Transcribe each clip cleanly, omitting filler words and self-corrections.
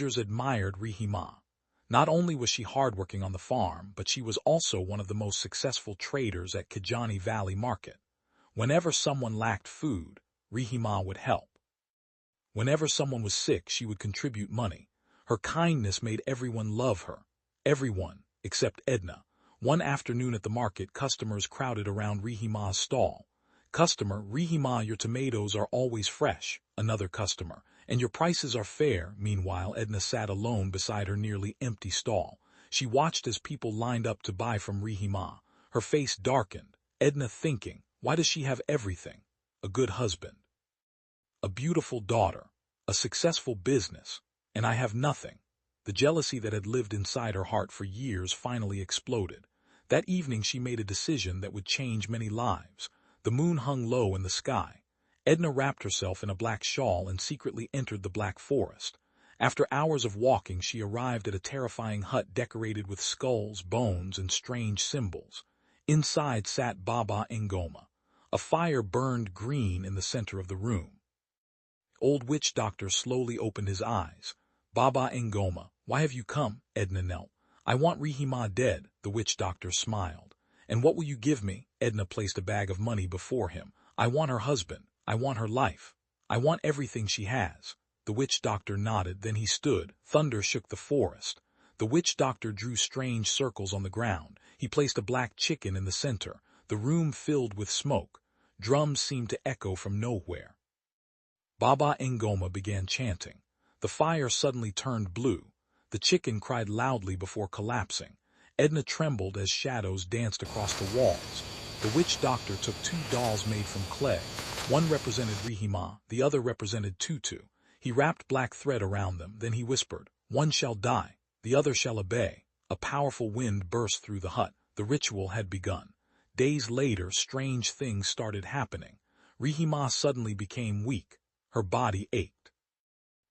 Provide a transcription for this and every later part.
Villagers admired Rihima. Not only was she hardworking on the farm, but she was also one of the most successful traders at Kijani Valley Market. Whenever someone lacked food, Rihima would help. Whenever someone was sick, she would contribute money. Her kindness made everyone love her. Everyone, except Edna. One afternoon at the market, customers crowded around Rihima's stall. "Customer, Rihima, your tomatoes are always fresh." Another customer. "And your prices are fair." Meanwhile, Edna sat alone beside her nearly empty stall. She watched as people lined up to buy from Rihima. Her face darkened. Edna thinking, why does she have everything? A good husband, a beautiful daughter, a successful business, and I have nothing. The jealousy that had lived inside her heart for years finally exploded. That evening she made a decision that would change many lives. The moon hung low in the sky. Edna wrapped herself in a black shawl and secretly entered the Black Forest. After hours of walking, she arrived at a terrifying hut decorated with skulls, bones, and strange symbols. Inside sat Baba Ngoma. A fire burned green in the center of the room. Old witch doctor slowly opened his eyes. "Baba Ngoma, why have you come?" Edna knelt. "I want Rihima dead," the witch doctor smiled. "And what will you give me?" Edna placed a bag of money before him. "I want her husband. I want her life. I want everything she has." The witch doctor nodded, then he stood. Thunder shook the forest. The witch doctor drew strange circles on the ground. He placed a black chicken in the center. The room filled with smoke. Drums seemed to echo from nowhere. Baba Ngoma began chanting. The fire suddenly turned blue. The chicken cried loudly before collapsing. Edna trembled as shadows danced across the walls. The witch doctor took 2 dolls made from clay. One represented Rihima, the other represented Tutu. He wrapped black thread around them, then he whispered, "One shall die, the other shall obey." A powerful wind burst through the hut. The ritual had begun. Days later, strange things started happening. Rihima suddenly became weak. Her body ached.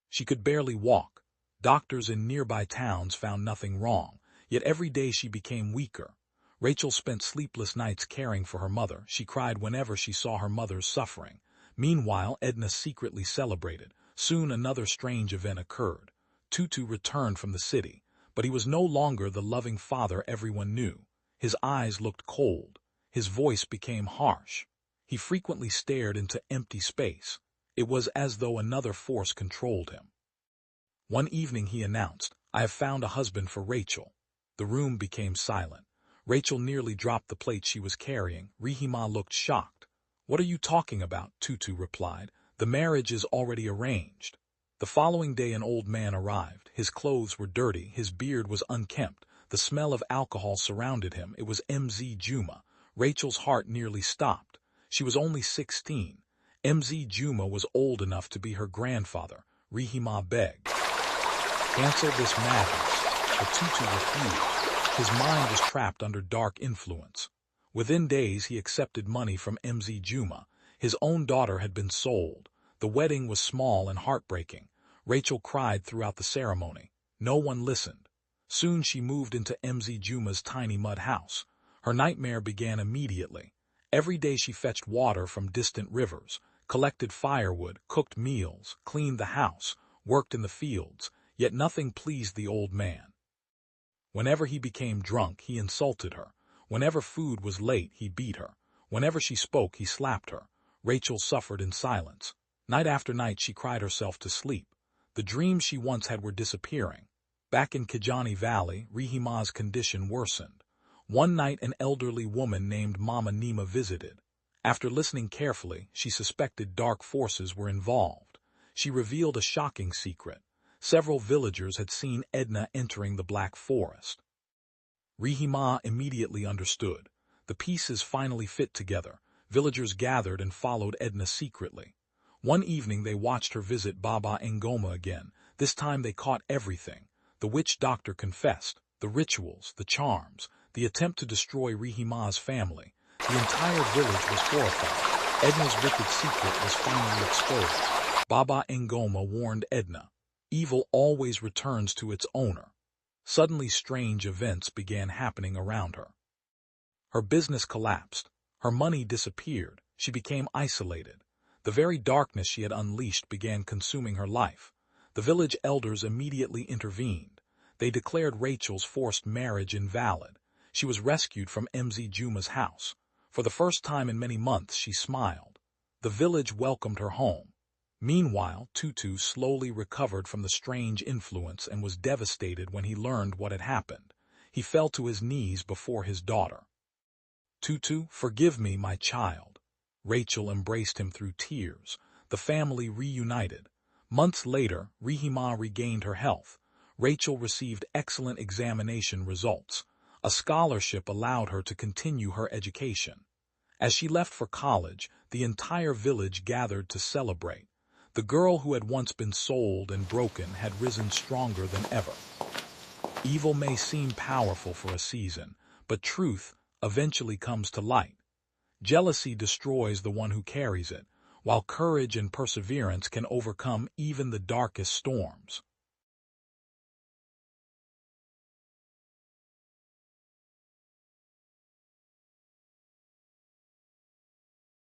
She could barely walk. Doctors in nearby towns found nothing wrong, yet every day she became weaker. Rachel spent sleepless nights caring for her mother. She cried whenever she saw her mother's suffering. Meanwhile, Edna secretly celebrated. Soon another strange event occurred. Tutu returned from the city, but he was no longer the loving father everyone knew. His eyes looked cold. His voice became harsh. He frequently stared into empty space. It was as though another force controlled him. One evening he announced, "I have found a husband for Rachel." The room became silent. Rachel nearly dropped the plate she was carrying. Rihima looked shocked. "What are you talking about?" Tutu replied. "The marriage is already arranged." The following day an old man arrived. His clothes were dirty, his beard was unkempt. The smell of alcohol surrounded him. It was MZ Juma. Rachel's heart nearly stopped. She was only 16. MZ Juma was old enough to be her grandfather. Rihima begged, "Cancel this madness," but Tutu refused. His mind was trapped under dark influence. Within days he accepted money from MZ Juma. His own daughter had been sold. The wedding was small and heartbreaking. Rachel cried throughout the ceremony. No one listened. Soon she moved into MZ Juma's tiny mud house. Her nightmare began immediately. Every day she fetched water from distant rivers, collected firewood, cooked meals, cleaned the house, worked in the fields, yet nothing pleased the old man. Whenever he became drunk, he insulted her. Whenever food was late, he beat her. Whenever she spoke, he slapped her. Rachel suffered in silence. Night after night she cried herself to sleep. The dreams she once had were disappearing. Back in Kijani Valley, Rihima's condition worsened. One night an elderly woman named Mama Nima visited. After listening carefully, she suspected dark forces were involved. She revealed a shocking secret. Several villagers had seen Edna entering the Black Forest. Rihima immediately understood. The pieces finally fit together. Villagers gathered and followed Edna secretly. One evening they watched her visit Baba Ngoma again. This time they caught everything. The witch doctor confessed. The rituals, the charms, the attempt to destroy Rihima's family. The entire village was horrified. Edna's wicked secret was finally exposed. Baba Ngoma warned Edna, "Evil always returns to its owner." Suddenly strange events began happening around her. Her business collapsed. Her money disappeared. She became isolated. The very darkness she had unleashed began consuming her life. The The village elders immediately intervened. They declared Rachel's forced marriage invalid. She was rescued from Mz Juma's house. For the first time in many months, she smiled. The village welcomed her home. Meanwhile, Tutu slowly recovered from the strange influence and was devastated when he learned what had happened. He fell to his knees before his daughter. "Tutu, forgive me, my child." Rachel embraced him through tears. The family reunited. Months later, Rehema regained her health. Rachel received excellent examination results. A scholarship allowed her to continue her education. As she left for college, the entire village gathered to celebrate. The girl who had once been sold and broken had risen stronger than ever. Evil may seem powerful for a season, but truth eventually comes to light. Jealousy destroys the one who carries it, while courage and perseverance can overcome even the darkest storms.